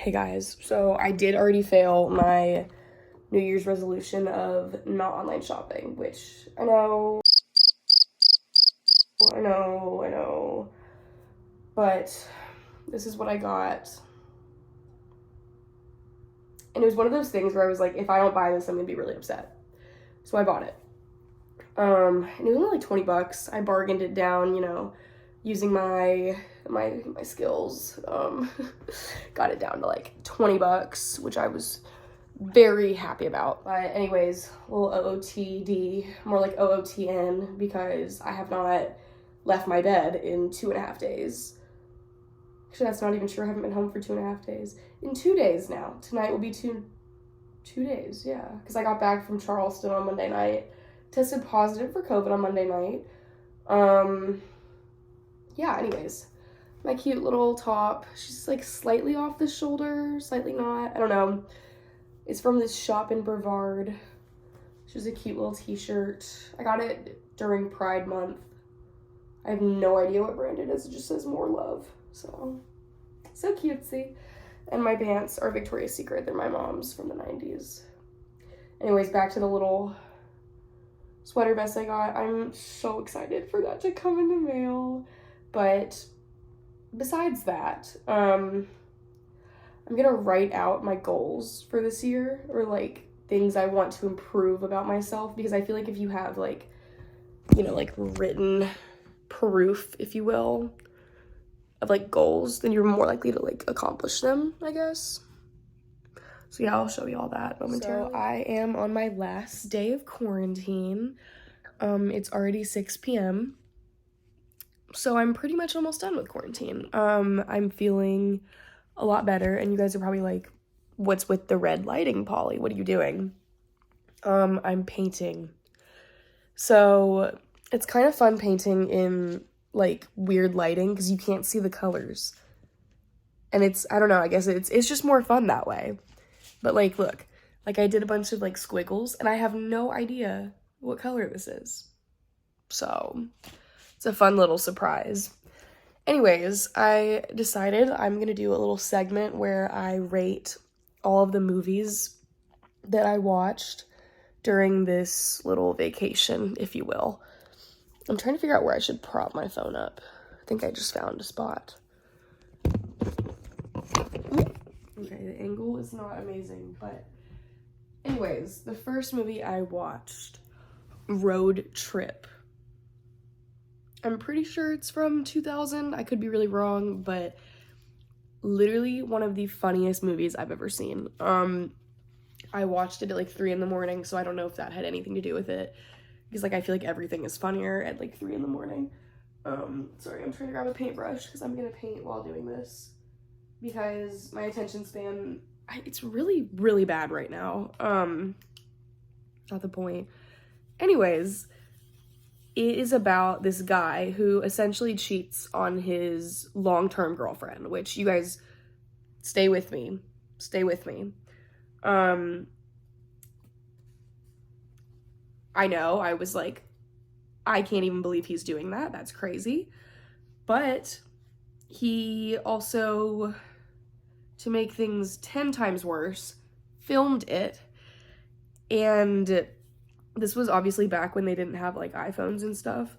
Hey guys, so I did already fail my New Year's resolution of not online shopping, which I know, but this is what I got. And it was one of those things where I was like, if I don't buy this, I'm gonna be really upset. So I bought it. And it was only like 20 bucks. I bargained it down, using my skills. Got it down to like 20 bucks, which I was very happy about. But anyways, a little OOTD, more like OOTN, because I have not left my bed in 2.5 days. Actually, that's not even true. I haven't been home for 2.5 days. In 2 days now. Tonight will be two days, yeah. Because I got back from Charleston on Monday night. Tested positive for COVID on Monday night. Yeah, anyways. My cute little top. She's like slightly off the shoulder, slightly not. I don't know. It's from this shop in Brevard. She's a cute little t-shirt. I got it during Pride Month. I have no idea what brand it is. It just says more love. So cutesy. And my pants are Victoria's Secret. They're my mom's from the 90s. Anyways, back to the little sweater vest I got. I'm so excited for that to come in the mail. But besides that, I'm gonna write out my goals for this year, or like things I want to improve about myself, because I feel like if you have like, like written proof, if you will, of like goals, then you're more likely to like accomplish them, I guess. So yeah, I'll show you all that momentarily. So I am on my last day of quarantine. It's already 6 p.m. So I'm pretty much almost done with quarantine. I'm feeling a lot better, and you guys are probably like, what's with the red lighting, Polly? What are you doing? I'm painting. So it's kind of fun painting in like weird lighting because you can't see the colors. And I don't know, I guess it's just more fun that way. But like, look, like I did a bunch of like squiggles and I have no idea what color this is. So it's a fun little surprise. Anyways, I decided I'm going to do a little segment where I rate all of the movies that I watched during this little vacation, if you will. I'm trying to figure out where I should prop my phone up. I think I just found a spot. Okay, the angle is not amazing, but anyways, the first movie I watched, Road Trip. I'm pretty sure it's from 2000. I could be really wrong, but literally one of the funniest movies I've ever seen. I watched it at like 3 a.m, so I don't know if that had anything to do with it, because like I feel like everything is funnier at like 3 a.m. Sorry, I'm trying to grab a paintbrush because I'm gonna paint while doing this, because my attention span, it's really, really bad right now. Not the point. Anyways, it is about this guy who essentially cheats on his long-term girlfriend, which you guys, stay with me. I know, I was like, I can't even believe he's doing that. That's crazy. But he also, to make things 10 times worse, filmed it. And this was obviously back when they didn't have like iPhones and stuff.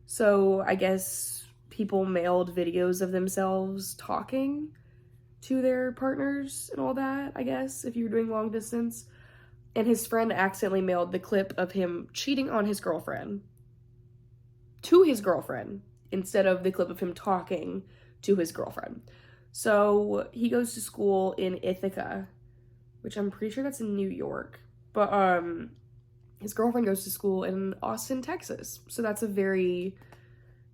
So I guess people mailed videos of themselves talking to their partners and all that, I guess, if you were doing long distance. And his friend accidentally mailed the clip of him cheating on his girlfriend to his girlfriend instead of the clip of him talking to his girlfriend. So he goes to school in Ithaca, which I'm pretty sure that's in New York. But his girlfriend goes to school in Austin, Texas. So that's a very,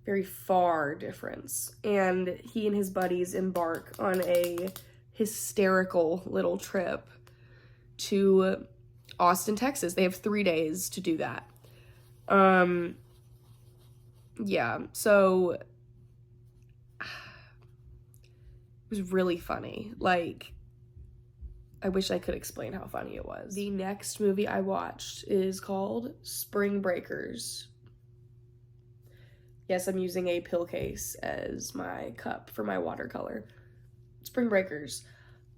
very far difference. And he and his buddies embark on a hysterical little trip to Austin, Texas. They have 3 days to do that. Yeah, so it was really funny. Like, I wish I could explain how funny it was. The next movie I watched is called Spring Breakers. Yes, I'm using a pill case as my cup for my watercolor. Spring Breakers.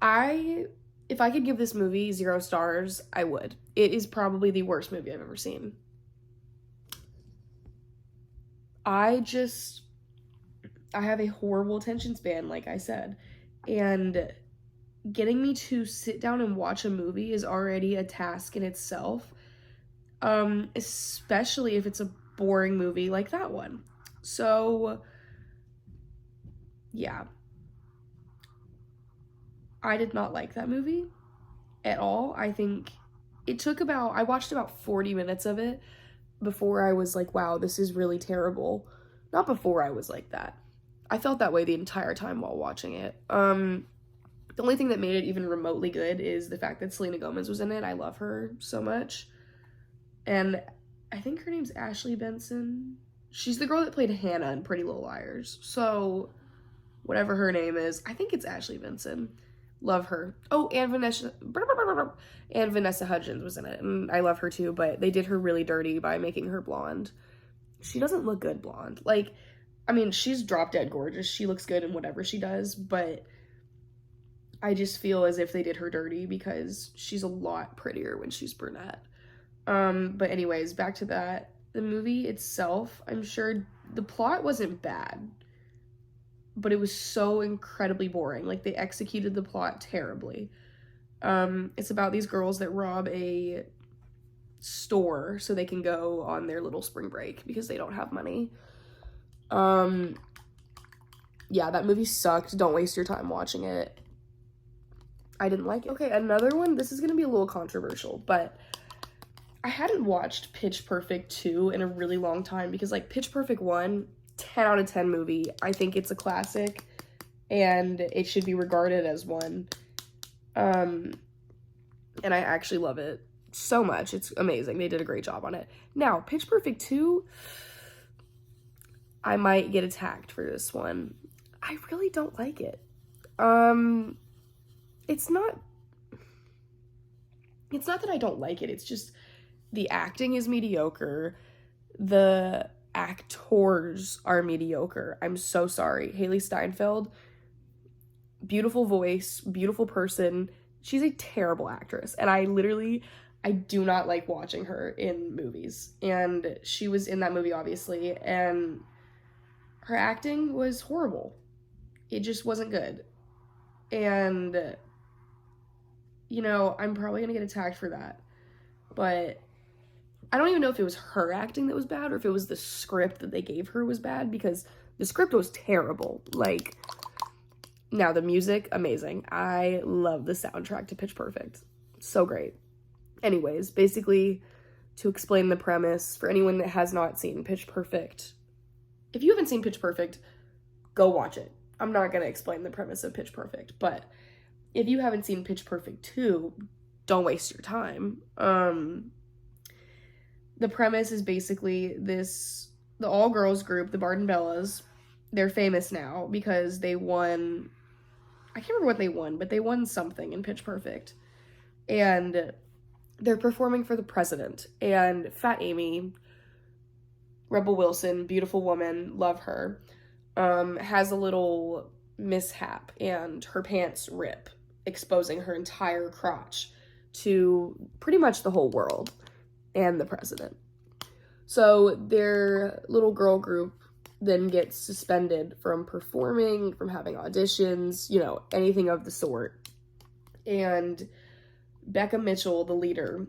If I could give this movie 0 stars, I would. It is probably the worst movie I've ever seen. I have a horrible attention span, like I said, and getting me to sit down and watch a movie is already a task in itself, especially if it's a boring movie like that one. So, yeah. I did not like that movie at all. I think I watched about 40 minutes of it before I was like, wow, this is really terrible. Not before I was like that. I felt that way the entire time while watching it. The only thing that made it even remotely good is the fact that Selena Gomez was in it. I love her so much. And I think her name's Ashley Benson. She's the girl that played Hannah in Pretty Little Liars. So, whatever her name is, I think it's Ashley Benson. Love her. Oh, and Vanessa Hudgens was in it, and I love her too, but they did her really dirty by making her blonde. She doesn't look good blonde. Like, I mean, she's drop dead gorgeous. She looks good in whatever she does, but I just feel as if they did her dirty because she's a lot prettier when she's brunette. But anyways, back to that. The movie itself, I'm sure the plot wasn't bad, but it was so incredibly boring. Like, they executed the plot terribly. It's about these girls that rob a store so they can go on their little spring break because they don't have money. Yeah, that movie sucked. Don't waste your time watching it. I didn't like it. Okay, another one. This is gonna be a little controversial, but I hadn't watched Pitch Perfect 2 in a really long time because, like, Pitch Perfect 1, 10 out of 10 movie. I think it's a classic and it should be regarded as one. And I actually love it so much. It's amazing. They did a great job on it. Now, Pitch Perfect 2, I might get attacked for this one. I really don't like it. It's not that I don't like it. It's just the acting is mediocre. The actors are mediocre. I'm so sorry. Haley Steinfeld, beautiful voice, beautiful person. She's a terrible actress. And I do not like watching her in movies. And she was in that movie, obviously. And her acting was horrible. It just wasn't good. And, you know, I'm probably going to get attacked for that. But I don't even know if it was her acting that was bad or if it was the script that they gave her was bad, because the script was terrible. Like, now the music, amazing. I love the soundtrack to Pitch Perfect. So great. Anyways, basically, to explain the premise, for anyone that has not seen Pitch Perfect, if you haven't seen Pitch Perfect, go watch it. I'm not going to explain the premise of Pitch Perfect, but if you haven't seen Pitch Perfect 2, don't waste your time. The premise is basically the all-girls group, the Barden Bellas. They're famous now because they won, I can't remember what they won, but they won something in Pitch Perfect. And they're performing for the president. And Fat Amy, Rebel Wilson, beautiful woman, love her, has a little mishap and her pants rip, exposing her entire crotch to pretty much the whole world and the president. So their little girl group then gets suspended from performing, from having auditions, you know, anything of the sort. And Becca Mitchell, the leader,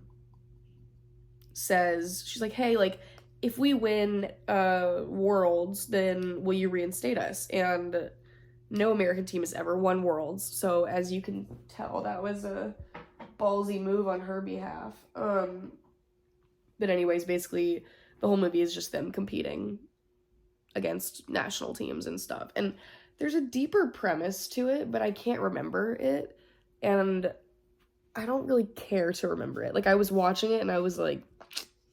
says, she's like, hey, like, if we win Worlds, then will you reinstate us? And no American team has ever won Worlds. So as you can tell, that was a ballsy move on her behalf. But anyways, basically, the whole movie is just them competing against national teams and stuff. And there's a deeper premise to it, but I can't remember it. And I don't really care to remember it. Like, I was watching it and I was like,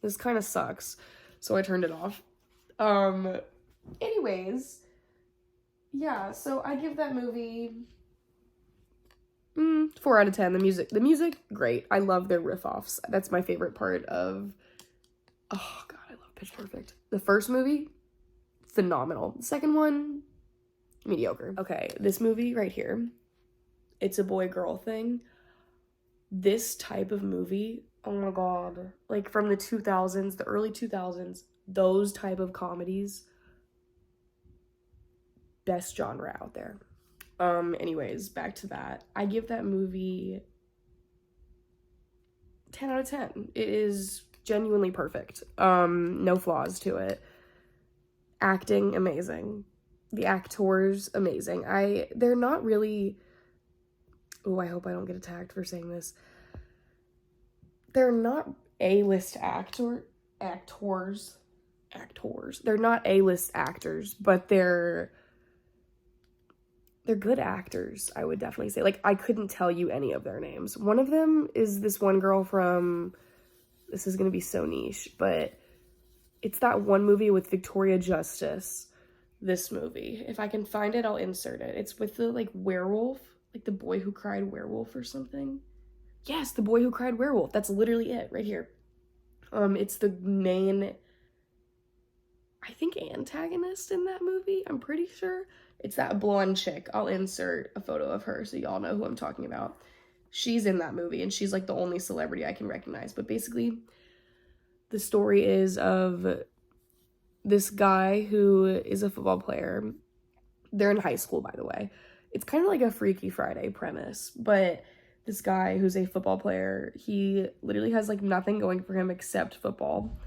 this kind of sucks. So I turned it off. Anyways, yeah, so I give that movie 4 out of 10. The music, great. I love their riff-offs. That's my favorite part of, oh god, I love Pitch Perfect. The first movie, phenomenal. The second one, mediocre. Okay, this movie right here it's a boy-girl thing. This type of movie, oh my god, like from the 2000s, the early 2000s, those type of comedies, best genre out there. Anyways, back to that. I give that movie 10 out of 10. It is genuinely perfect. No flaws to it. Acting, amazing. The actors, amazing. They're not really, oh, I hope I don't get attacked for saying this. They're not A-list actors. They're not A-list actors, but they're good actors, I would definitely say. Like, I couldn't tell you any of their names. One of them is this one girl from, this is going to be so niche, but it's that one movie with Victoria Justice. This movie. If I can find it, I'll insert it. It's with the, like, werewolf. Like, the boy who cried werewolf or something. Yes, the boy who cried werewolf. That's literally it, right here. It's the main, I think, antagonist in that movie. I'm pretty sure. It's that blonde chick. I'll insert a photo of her so y'all know who I'm talking about. She's in that movie, and she's, like, the only celebrity I can recognize. But basically, the story is of this guy who is a football player. They're in high school, by the way. It's kind of like a Freaky Friday premise, but this guy who's a football player, he literally has, like, nothing going for him except football.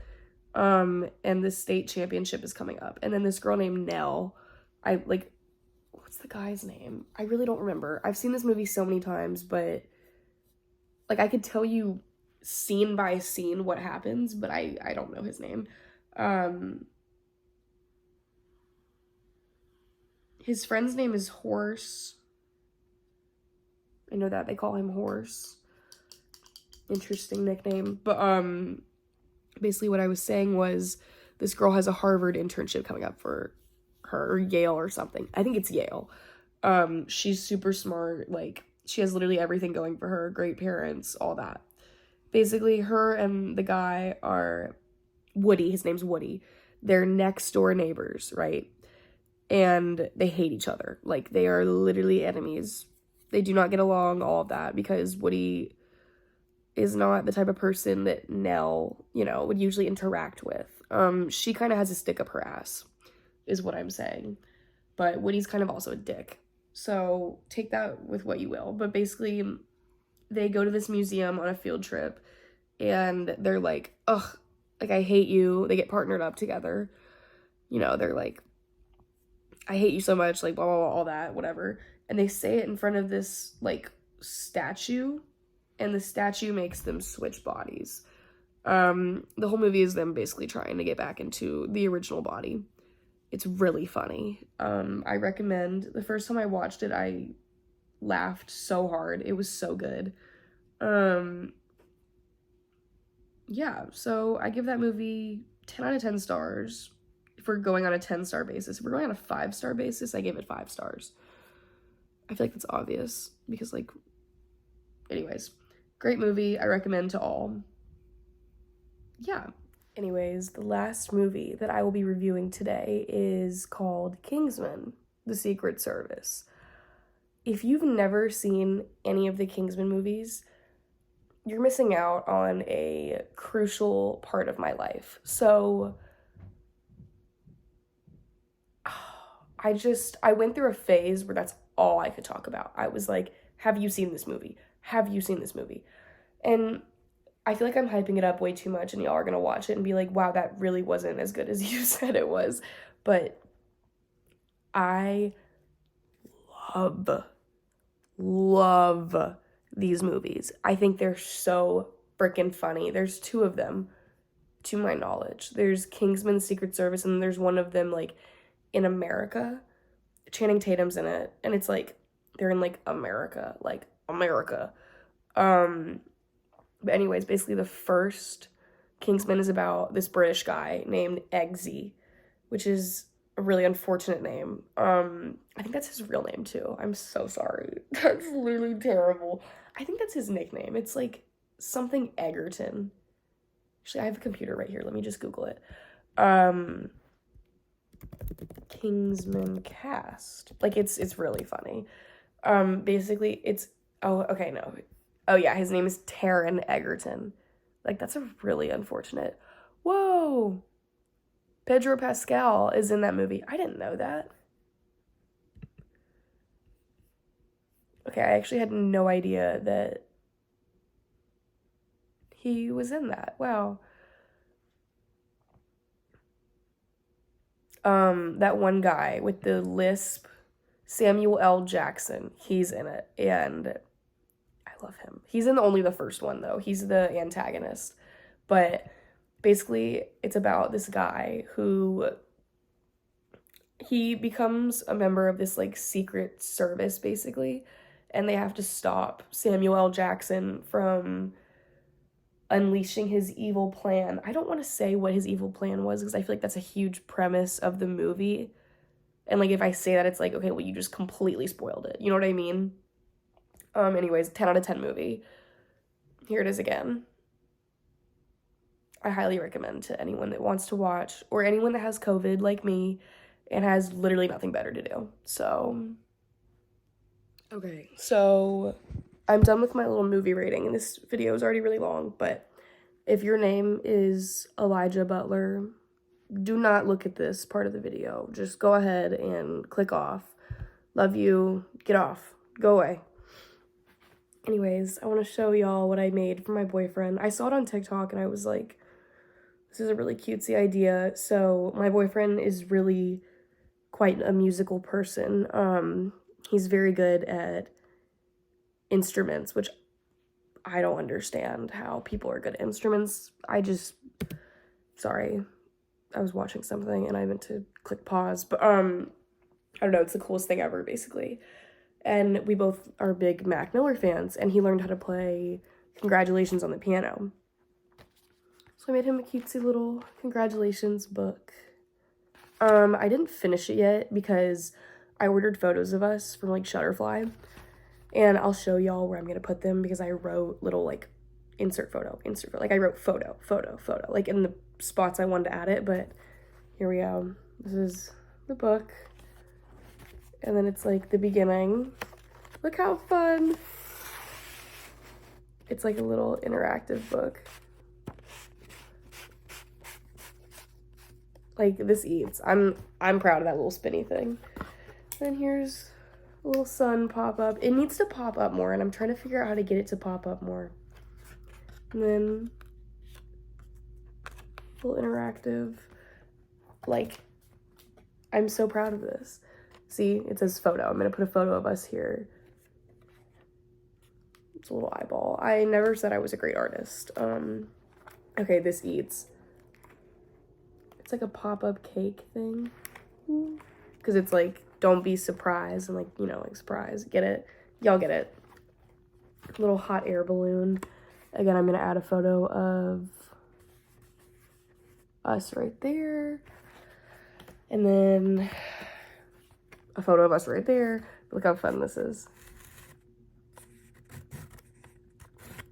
And the state championship is coming up. And then this girl named Nell, what's the guy's name? I really don't remember. I've seen this movie so many times, but, like, I could tell you scene by scene what happens, but I don't know his name. His friend's name is Horse. I know that they call him Horse. Interesting nickname. But basically what I was saying was this girl has a Harvard internship coming up for her, or Yale or something. I think it's Yale. She's super smart. Like, she has literally everything going for her. Great parents, all that. Basically, her and the guy are Woody. His name's Woody. They're next door neighbors, right? And they hate each other. Like, they are literally enemies. They do not get along, all of that, because Woody is not the type of person that Nell, would usually interact with. She kind of has a stick up her ass, is what I'm saying. But Woody's kind of also a dick. So take that with what you will. But basically, they go to this museum on a field trip, and they're like, ugh, like, I hate you. They get partnered up together. They're like, I hate you so much, like, blah, blah, blah, all that, whatever. And they say it in front of this, like, statue, and the statue makes them switch bodies. The whole movie is them basically trying to get back into the original body. It's really funny. I recommend. The first time I watched it, I laughed so hard. It was so good. Yeah, so I give that movie 10 out of 10 stars. If we're going on a 10-star basis. If we're going on a 5-star basis, I give it 5 stars. I feel like that's obvious because, like, anyways, great movie. I recommend to all. Yeah. Anyways, the last movie that I will be reviewing today is called Kingsman: The Secret Service. If you've never seen any of the Kingsman movies, you're missing out on a crucial part of my life. So I went through a phase where that's all I could talk about. I was like, have you seen this movie? Have you seen this movie? And I feel like I'm hyping it up way too much, and y'all are going to watch it and be like, wow, that really wasn't as good as you said it was. But I love these movies. I think they're so freaking funny. There's 2 of them, to my knowledge. There's Kingsman: Secret Service, and there's one of them, like, in America. Channing Tatum's in it, and it's like they're in, like, America. But anyways, basically the first Kingsman is about this British guy named Eggsy, which is a really unfortunate name. I think that's his real name too. I'm so sorry. That's literally terrible. I think that's his nickname. It's like something Egerton. Actually, I have a computer right here. Let me just Google it. Kingsman cast. Like, it's really funny. Basically, it's, oh, okay, no. Oh, yeah, his name is Taron Egerton. Like, that's a really unfortunate. Whoa! Pedro Pascal is in that movie. I didn't know that. Okay, I actually had no idea that he was in that. Wow. That one guy with the lisp, Samuel L. Jackson, he's in it, and I love him. He's in only the first one, though. He's the antagonist. But basically, it's about this guy who he becomes a member of this like secret service, basically, and they have to stop Samuel L. Jackson from unleashing his evil plan. I don't want to say what his evil plan was because I feel like that's a huge premise of the movie. And like if I say that, it's like, okay, well, you just completely spoiled it. You know what I mean? Anyways, 10 out of 10 movie. Here it is again. I highly recommend to anyone that wants to watch, or anyone that has COVID like me and has literally nothing better to do. So, okay, so I'm done with my little movie rating, and this video is already really long, but if your name is Elijah Butler, do not look at this part of the video. Just go ahead and click off. Love you. Get off. Go away. Anyways, I want to show y'all what I made for my boyfriend. I saw it on TikTok, and I was like, this is a really cutesy idea. So my boyfriend is really quite a musical person. He's very good at instruments, which I don't understand how people are good at instruments. Sorry, I was watching something and I meant to click pause, but I don't know, it's the coolest thing ever, basically. And we both are big Mac Miller fans, and he learned how to play Congratulations on the piano. So I made him a cutesy little congratulations book. I didn't finish it yet because I ordered photos of us from like Shutterfly, and I'll show y'all where I'm gonna put them because I wrote little like insert photo, like I wrote photo, like in the spots I wanted to add it, but here we go. This is the book, and then it's like the beginning. Look how fun. It's like a little interactive book. Like, this eats. I'm proud of that little spinny thing. Then here's a little sun pop up. It needs to pop up more, and I'm trying to figure out how to get it to pop up more. And then a little interactive. Like, I'm so proud of this. See, it says photo. I'm gonna put a photo of us here. It's a little eyeball. I never said I was a great artist. Okay, this eats. It's like a pop-up cake thing. Because it's like, don't be surprised. And like, you know, like surprise. Get it? Y'all get it. Little hot air balloon. Again, I'm going to add a photo of us right there. And then a photo of us right there. Look how fun this is.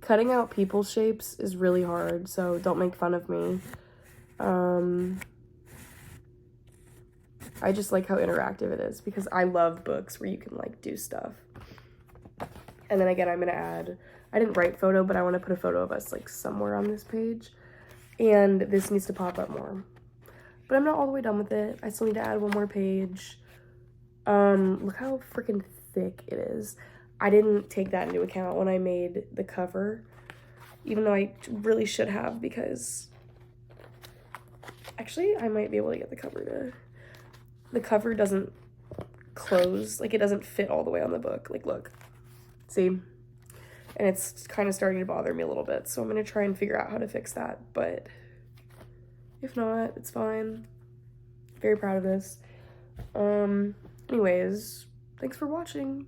Cutting out people shapes is really hard, so don't make fun of me. I just like how interactive it is because I love books where you can like do stuff. And then again, I'm gonna add, I didn't write photo, but I want to put a photo of us like somewhere on this page, and this needs to pop up more, but I'm not all the way done with it. I still need to add one more page. Look how freaking thick it is. I didn't take that into account when I made the cover, even though I really should have, because actually I might be able to get the cover doesn't close, like it doesn't fit all the way on the book. Like, look, see? And it's kind of starting to bother me a little bit, so I'm gonna try and figure out how to fix that, but if not, it's fine. Very proud of this. Anyways, thanks for watching.